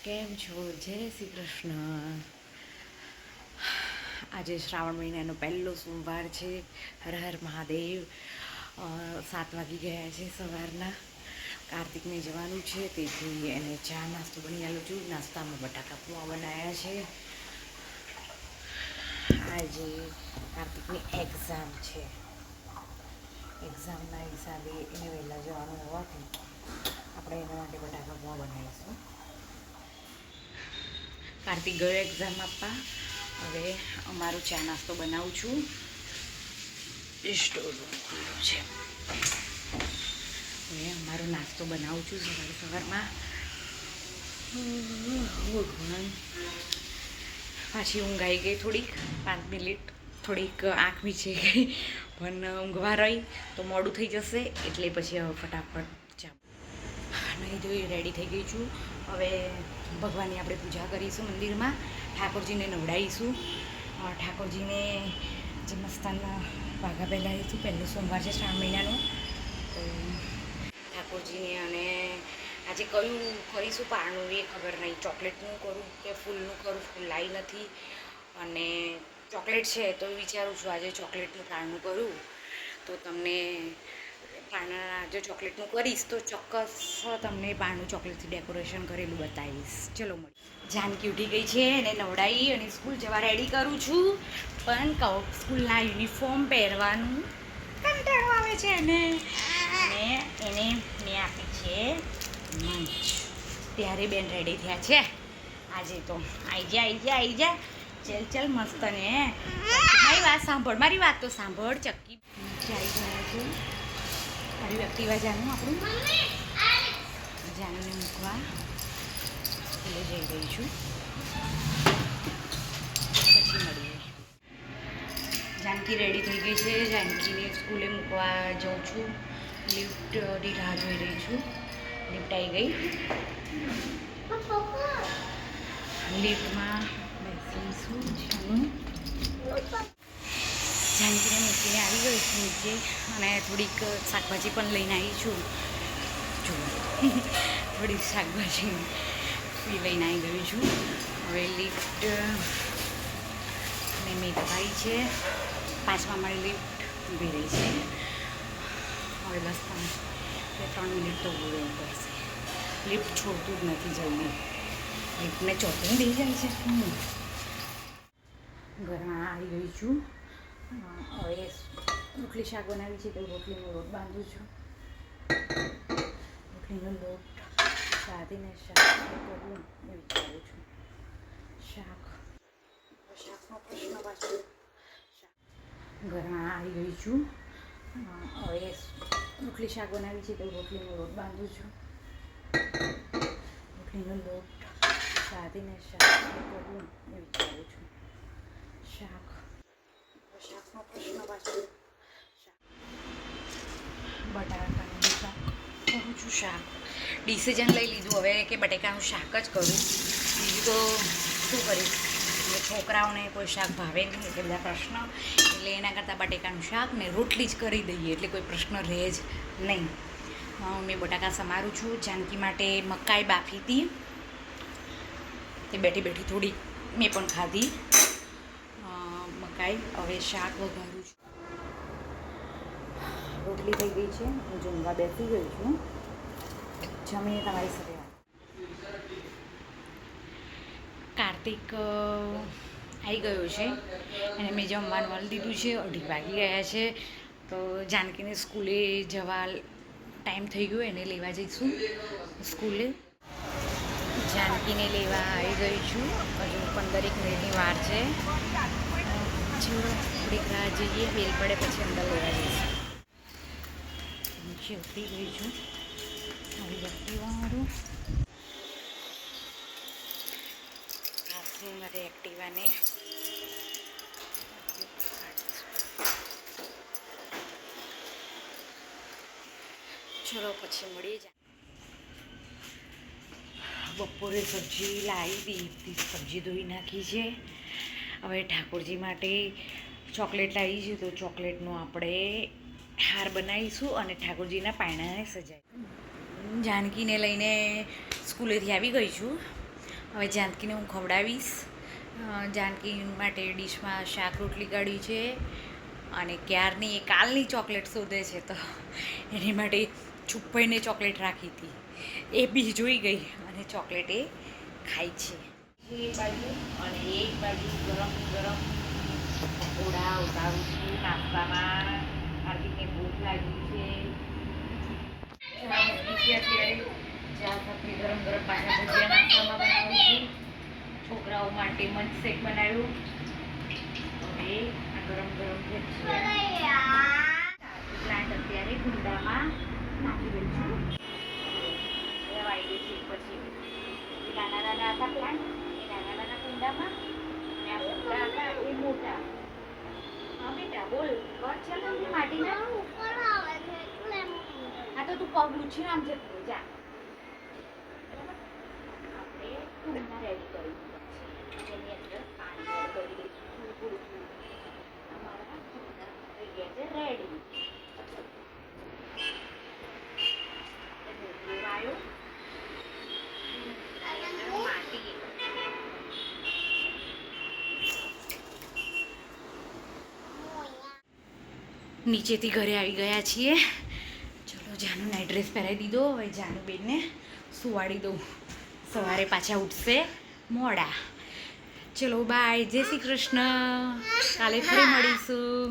કેમ છો? જય શ્રી કૃષ્ણ. આજે શ્રાવણ મહિનાનો પહેલો સોમવાર છે. હર હર મહાદેવ. 7 વાગી ગયા છે સવારના. કાર્તિકને જવાનું છે, તેથી એને ચા નાસ્તો બની આલું છું. નાસ્તામાં બટાકા પૌવા બનાવ્યા છે. આજે કાર્તિકની એક્ઝામ છે. એક્ઝામના હિસાબે એને વહેલા જવાનું હોવાથી આપણે એના માટે બટાકા પૌવા બનાવીશું. કાર્તિક ગયો એક્ઝામ આપવા. હવે અમારો ચા નાસ્તો બનાવું છું. સ્ટોર રૂમ ખુલ્લું છે. હવે અમારો નાસ્તો બનાવું છું સવારમાં. ભગવાન, પાછી ઊંઘ આવી ગઈ થોડીક 5 મિનિટ. થોડીક આંખ મીચી ગઈ, પણ ઊંઘવા રહી તો મોડું થઈ જશે, એટલે પછી હવે ફટાફટ ચા નહીં ધોઈ રેડી થઈ ગઈ છું. હવે ભગવાનની આપણે પૂજા કરીશું મંદિરમાં. ઠાકોરજીને નવડાવીશું. ઠાકોરજીને જે મસ્તાના વાઘા પહેલાવીશું. પહેલો સોમવાર છે શ્રાવણ મહિનાનો. તો ઠાકોરજીને અને આજે કયું કરીશું પારણું એ ખબર નહીં. ચોકલેટનું કરું કે ફૂલનું કરું. ફૂલ લાવી નથી, અને ચોકલેટ છે તો વિચારું છું આજે ચોકલેટનું પારણું કરું. તો તમને પારણા જો ચોકલેટનું કરીશ તો ચોક્કસ તમને પારણું ચોકલેટથી ડેકોરેશન કરેલું બતાવીશ. ચલો મળીએ. જાનકી ઉઠી ગઈ છે, એને નવડાવી અને સ્કૂલ જવા રેડી કરું છું. પણ સ્કૂલના યુનિફોર્મ પહેરવાનું કંટાળો આવે છે અને એને મેં આપી છે મંચ. ત્યારે બેન રેડી થયા છે આજે તો. આવી જા ચલ મસ્ત ને. મારી વાત સાંભળ, મારી વાત તો સાંભળ. ચક્કી આવી ગયા છે. મારી એક્ટિવા જાનું આપણું જાનુને મૂકવા એટલે જઈ રહી છું. પછી મળીએ. જાનકી રેડી થઈ ગઈ છે. જાનકીને સ્કૂલે મૂકવા જાઉં છું. લિફ્ટની રાહ જોઈ રહી છું. લિફ્ટ આવી ગઈ. લિફ્ટમાં બેસીશું. જાનકીને મૂકીને આવી ગઈ છું નીચે, અને થોડીક શાકભાજી પણ લઈને આવી છું. જો થોડીક શાકભાજી લઈને આવી ગઈ છું. હવે લિફ્ટ ને મેં દબાઈ છે. 5મા માળી લિફ્ટ ઊભી રહી છે. હવે બસ 3 મિનિટ તો ઊભું રહેવું પડશે. લિફ્ટ છોડતું જ નથી જલ્દી. લિફ્ટને ચોટીને દઈ જાય છે. ઘરમાં આવી ગઈ છું. હવે રોટલી શાક બનાવી છે તો રોટલીનો લોટ બાંધું છું. રોટલીનો લોટ બાંધીને શાક કરવું એ વિચારું છું. શાકનો પ્રશ્ન પાછો. ઘરમાં આવી ગઈ છું. હવે રોટલી શાક બનાવી છે તો રોટલીનો લોટ બાંધું છું. રોટલીનો લોટ બાંધીને શાક કરવું એ વિચારું છું. શાકનો પ્રશ્ન પાછો. બટાકાનું શાક કરું છું. શાક ડિસિઝન લઈ લીધું હવે કે બટાકાનું શાક જ કરું. બીજું તો શું કરીશ? છોકરાઓને કોઈ શાક ભાવે નહીં એટલે બધા પ્રશ્ન. એટલે એના કરતાં બટાકાનું શાક ને રોટલી જ કરી દઈએ એટલે કોઈ પ્રશ્ન રહે જ નહીં. મેં બટાકા સમારું છું. જાનકી માટે મકાઈ બાફી હતી તે બેઠી બેઠી થોડી મેં પણ ખાધી મકાઈ. હવે શાક વઘારું છું. રોટલી થઈ ગઈ છે. હું જમવા બેસી ગઈ છું. જમીને તમારી સાથે વાત. કાર્તિક આવી ગયો છે અને મેં જમવાનું વાળી દીધું છે. 2:30 વાગી ગયા છે. તો જાનકીને સ્કૂલે જવા ટાઈમ થઈ ગયો. એને લેવા જઈશું સ્કૂલે. જાનકીને લેવા આવી ગઈ છું. હજુ 15 મિનિટની વાર છે. થોડીક રાહ જઈએ. બેલ પડે પછી અંદર લેવા જઈશું. નીચે ઉતરી ગઈ છું. આવી એક્ટિવાવાળું મારે એક્ટિવાને ચલો પછી મળીએ. બપોરે સબ્જી લાવી દીધી. સબ્જી ધોઈ નાખી છે. હવે ઠાકોરજી માટે ચોકલેટ લાવી છે તો ચોકલેટનો આપણે હાર બનાવીશું અને ઠાકોરજીના પારણાને સજાવીશું. જાનકીને લઈને સ્કૂલેથી આવી ગઈ છું. હવે જાનકીને હું ખવડાવીશ. જાનકી માટે ડીશમાં શાક રોટલી કાઢી છે અને ક્યારની એ કાલની ચોકલેટ શોધે છે, તો એની માટે છુપ્પાઈને ચોકલેટ રાખી હતી, એ બી જોઈ ગઈ અને ચોકલેટ એ ખાય છે. એક બાજુ અને એક બાજુ ગરમ ગરમ પકોડા ઉતારું છું નાસ્તામાં. હાર્દિકને ભૂખ લાગી છે. અત્યારે ચા સાથે ગરમ ગરમ પાછા ભજીયા નાસ્તામાં બનાવું છું. છોકરાઓ માટે મંચ શેક બનાવ્યું. હવે આ ગરમ ગરમ પ્લાન્ટ અત્યારે કુંડામાં નાખી દઉં છું. વાળી દઈશું પછી નાના નાના હતા પ્લાન્ટ એ નાના નાના કુંડામાં, અને આ મોટા હતા એ મોટા. હા બેટા બોલ કર ચાલ માટીના. હા તો તું પગ લૂછી આમ જતું જા. આપણે કુંડા રેડી કરી જેની અંદર પાણી એડ કરી દઈશું થોડું થોડું. અમારા કુંડા થઈ ગયા છે રેડી. નીચેથી ઘરે આવી ગયા છીએ. ચલો જાનું નાઇટ ડ્રેસ પહેરાવી દીધો. હવે જાનુબેનને સુવાડી દઉં, સવારે પાછા ઉઠશે મોડા. ચલો બાય, જય શ્રી કૃષ્ણ. કાલે ફરી મળીશું.